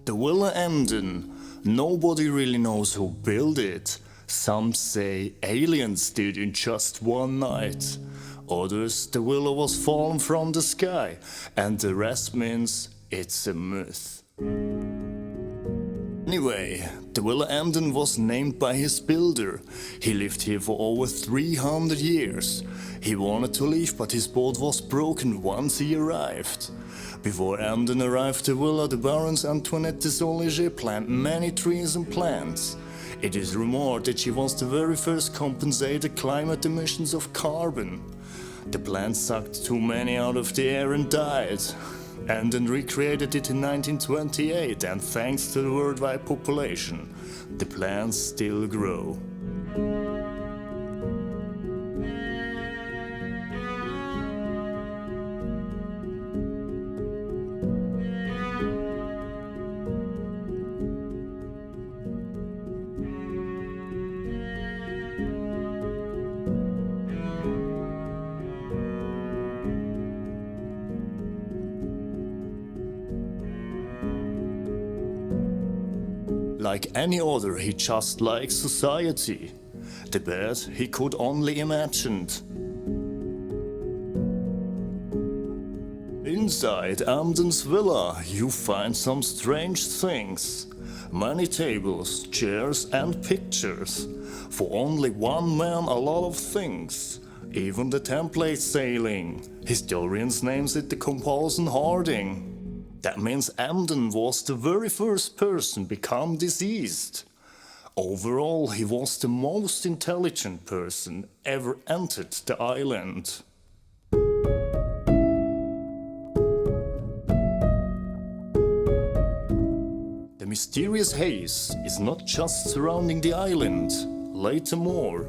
The Villa Emden, nobody really knows who built it. Some say aliens did in just one night. Others, the villa was fallen from the sky, and the rest means it's a myth. Anyway, the Villa Emden was named by his builder. He lived here for over 300 years. He wanted to leave, but his boat was broken once he arrived. Before Emden arrived to villa, the Barons Antoinette Isole planted many trees and plants. It is rumored that she was the very first compensated climate emissions of carbon. The plants sucked too many out of the air and died. Emden recreated it in 1928, and thanks to the worldwide population, the plants still grow. Like any other, he just liked society. The bed he could only imagine. Inside Emden's villa, you find some strange things. Many tables, chairs and pictures. For only one man, a lot of things. Even the template sailing. Historians names it the compulsion hoarding. That means Emden was the very first person become diseased. Overall, he was the most intelligent person ever entered the island. The mysterious haze is not just surrounding the island. Later more.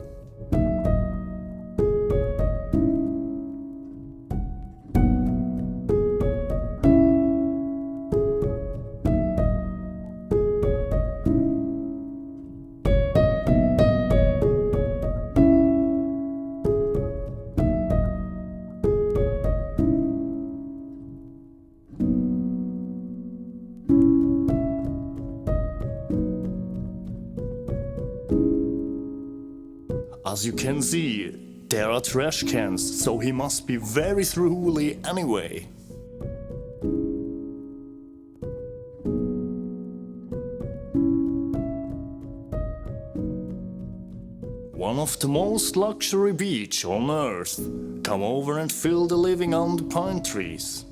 As you can see, there are trash cans, so he must be very thoroughly anyway. One of the most luxury beach on earth. Come over and feel the living under pine trees.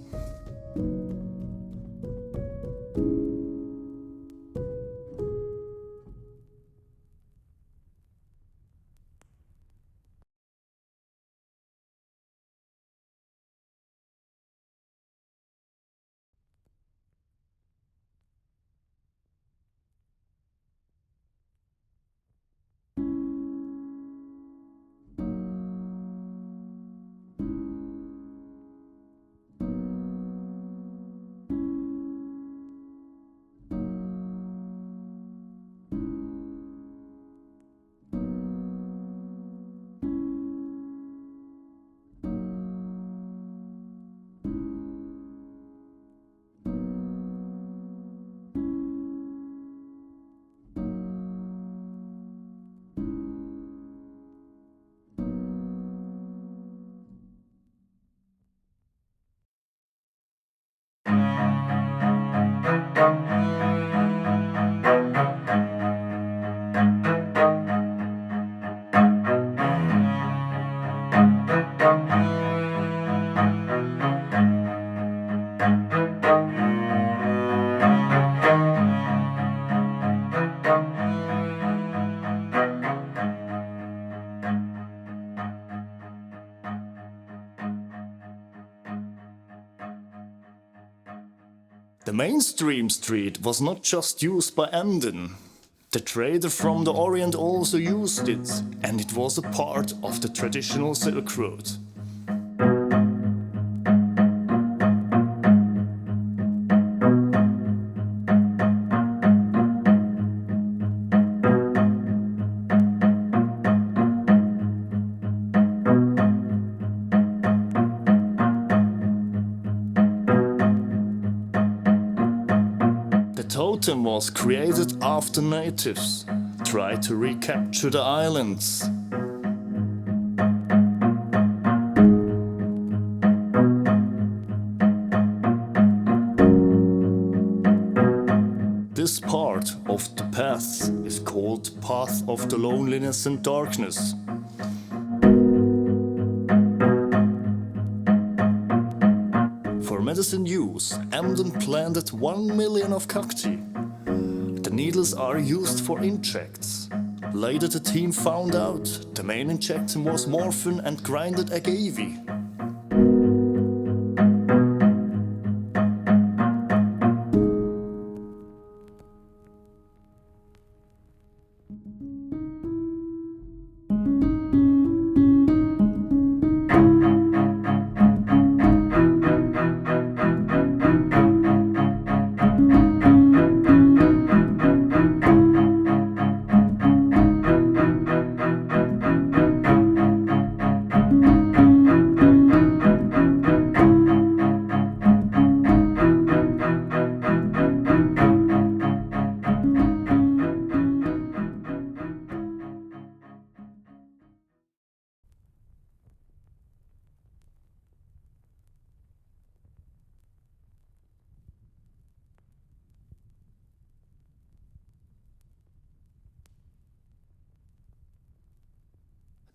The mainstream street was not just used by Emden. The trader from the Orient also used it, and it was a part of the traditional Silk Road. The totem was created after natives tried to recapture the islands. This part of the path is called Path of the Loneliness and Darkness. For medicine use, Emden planted 1 million of cacti. The needles are used for insects. Later the team found out the main injection was morphine and grinded agave.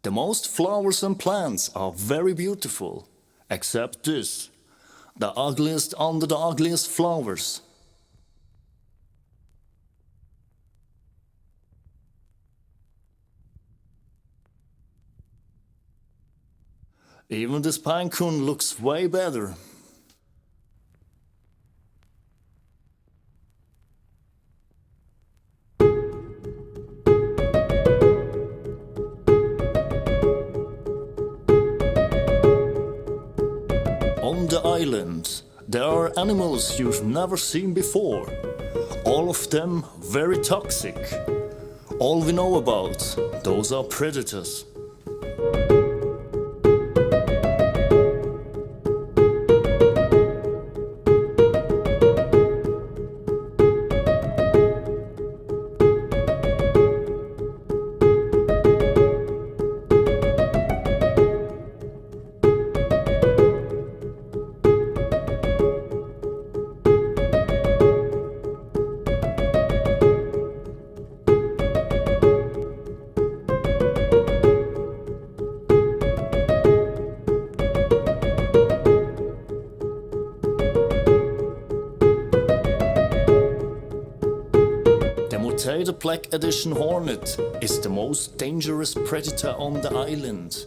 The most flowers and plants are very beautiful, except this, the ugliest under the ugliest flowers. Even this pine cone looks way better. On the island, there are animals you've never seen before. All of them very toxic. All we know about, those are predators. The Black Edition hornet is the most dangerous predator on the island.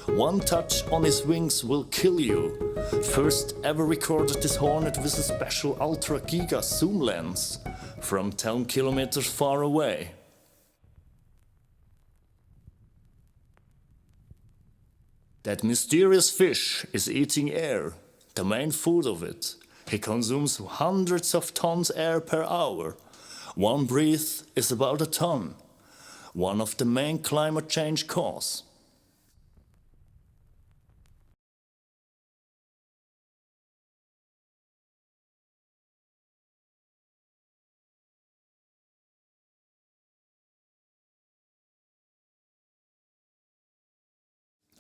One touch on his wings will kill you. First ever recorded this hornet with a special Ultra Giga zoom lens from 10 kilometers far away. That mysterious fish is eating air, the main food of it. He consumes hundreds of tons air per hour. One breath is about a ton, one of the main climate change causes.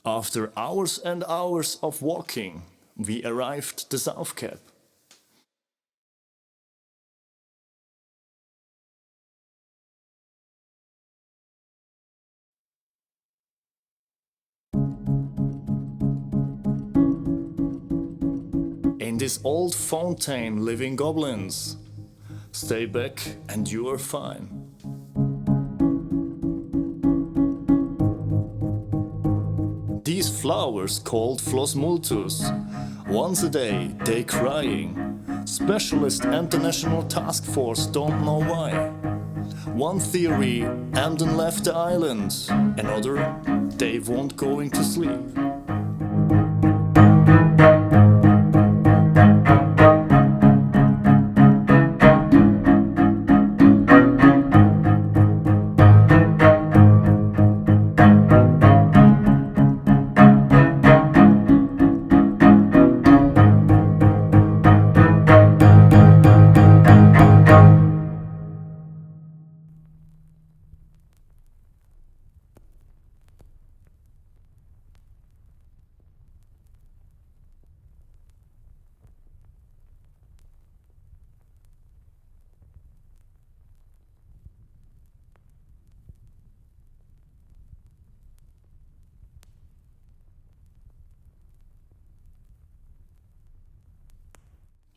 After hours and hours of walking, we arrived at the South Cape. In this old fountain living goblins. Stay back and you are fine. These flowers, called Floss multus, Once a day, they crying. Specialist and the National Task Force don't know why. One theory, Amden left the island. Another, they won't going to sleep.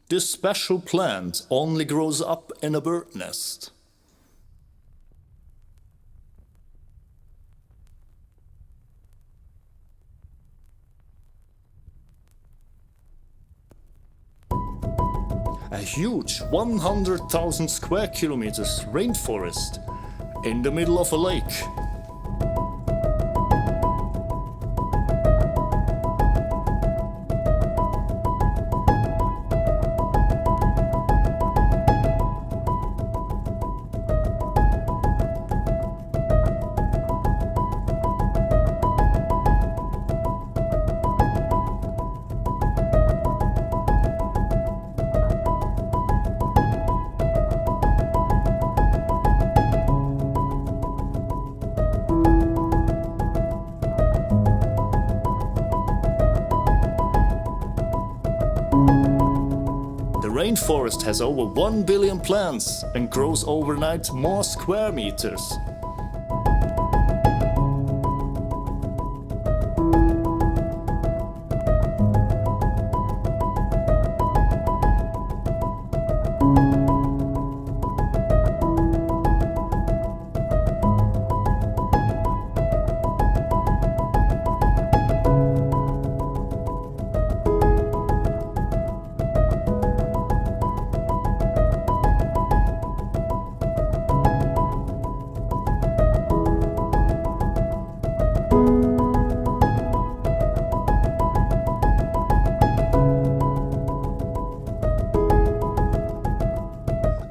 This special plant only grows up in a bird nest. A huge 100,000 square kilometers rainforest in the middle of a lake. The rainforest has over 1 billion plants and grows overnight more square meters.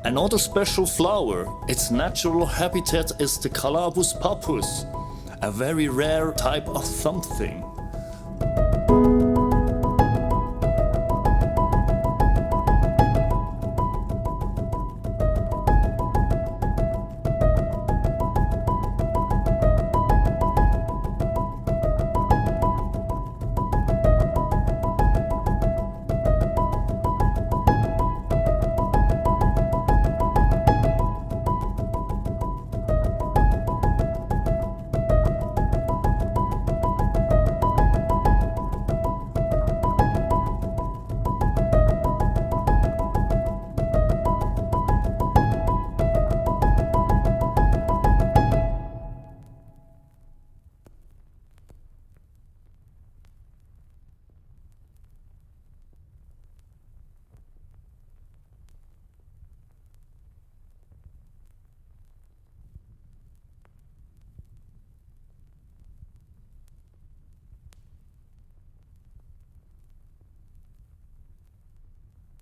Another special flower, its natural habitat is the Calabus pappus, a very rare type of something.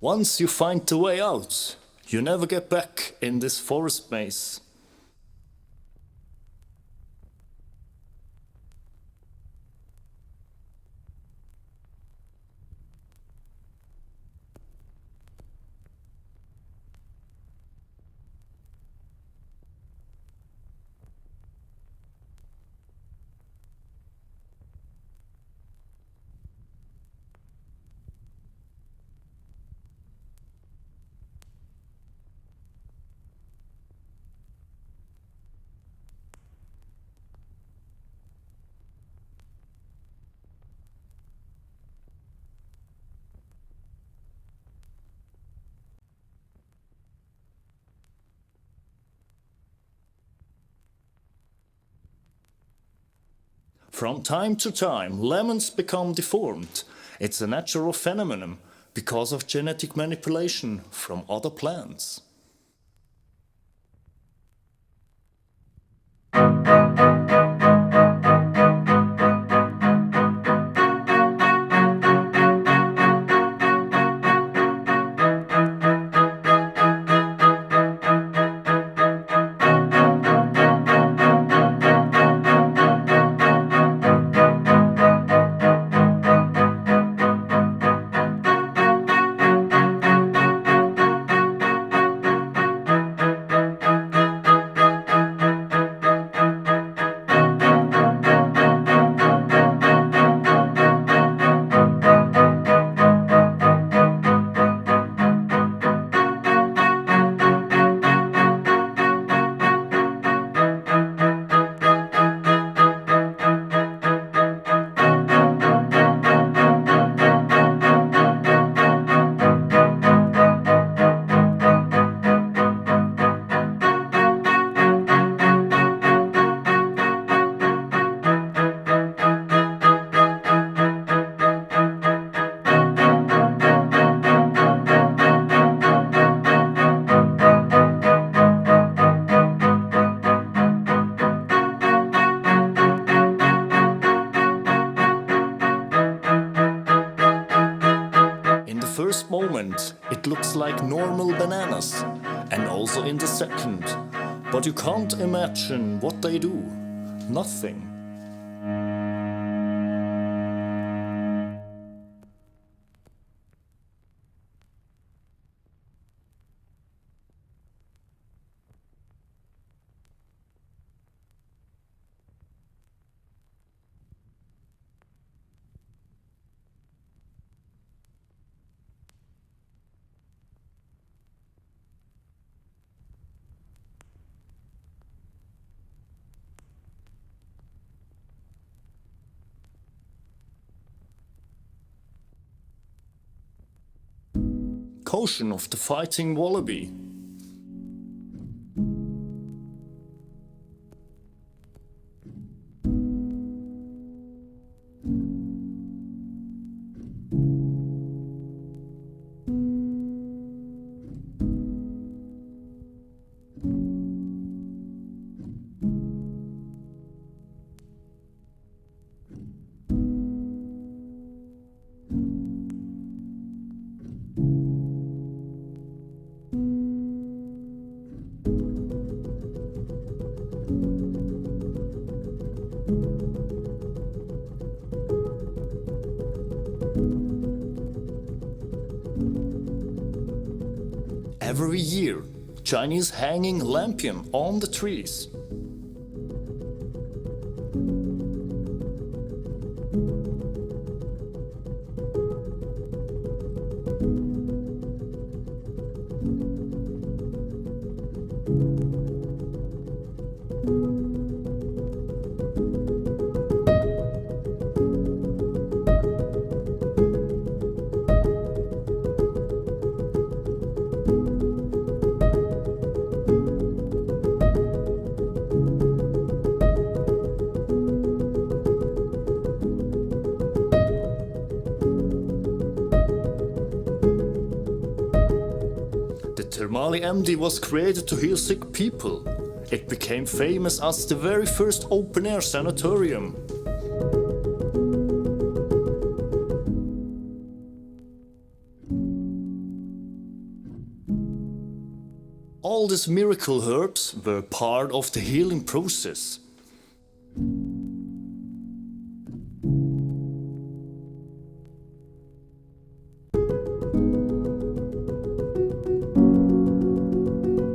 Once you find the way out, you never get back in this forest maze. From time to time, lemons become deformed It's a natural phenomenon because of genetic manipulation from other plants. First moment, it looks like normal bananas, and also in the second. But you can't imagine what they do. Nothing. Caution of the fighting wallaby. Every year, Chinese hanging lampion on the trees. Thermale MD was created to heal sick people. It became famous as the very first open-air sanatorium. All these miracle herbs were part of the healing process.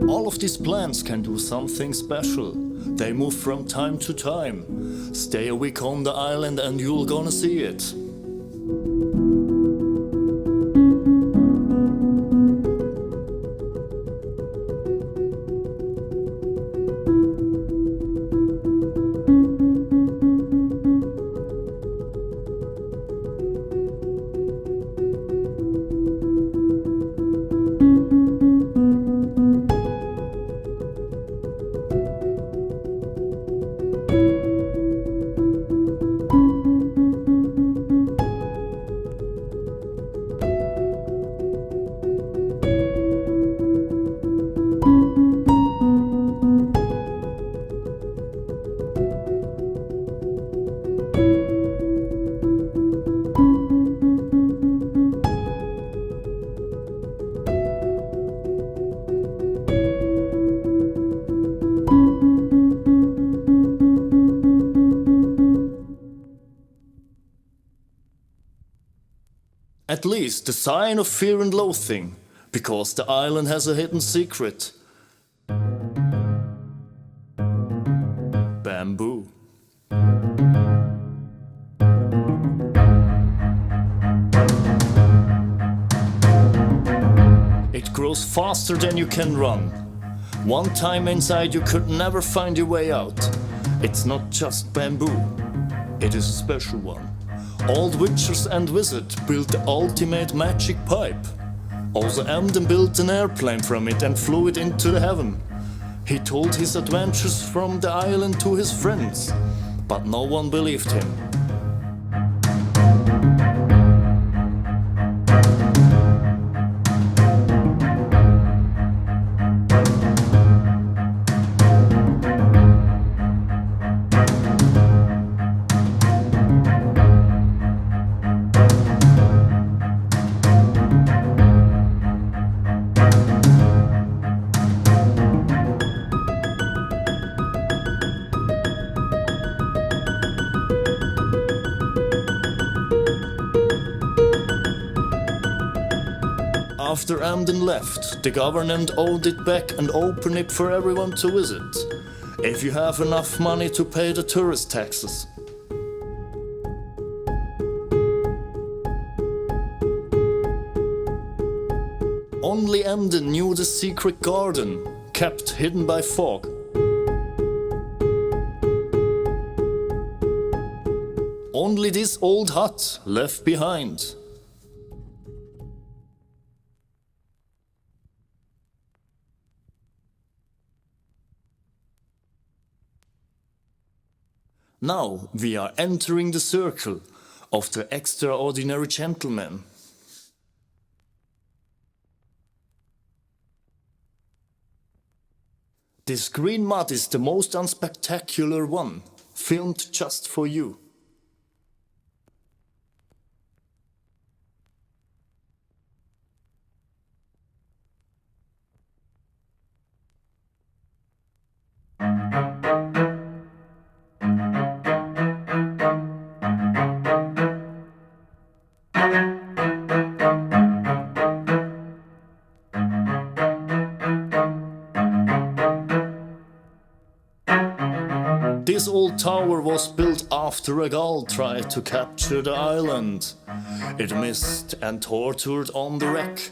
All of these plants can do something special. They move from time to time. Stay a week on the island and you're gonna see it. At least the sign of fear and loathing, because the island has a hidden secret. Bamboo. It grows faster than you can run. One time inside you could never find your way out. It's not just bamboo, it is a special one. Old witches and wizards built the ultimate magic pipe. Also Emden built an airplane from it and flew it into the heaven. He told his adventures from the island to his friends, but no one believed him. After Emden left, the government owned it back and opened it for everyone to visit, if you have enough money to pay the tourist taxes. Only Emden knew the secret garden, kept hidden by fog. Only this old hut left behind. Now we are entering the circle of the extraordinary gentleman. This green mud is the most unspectacular one, filmed just for you. This old tower was built after a gull tried to capture the island. It missed and tortured on the wreck.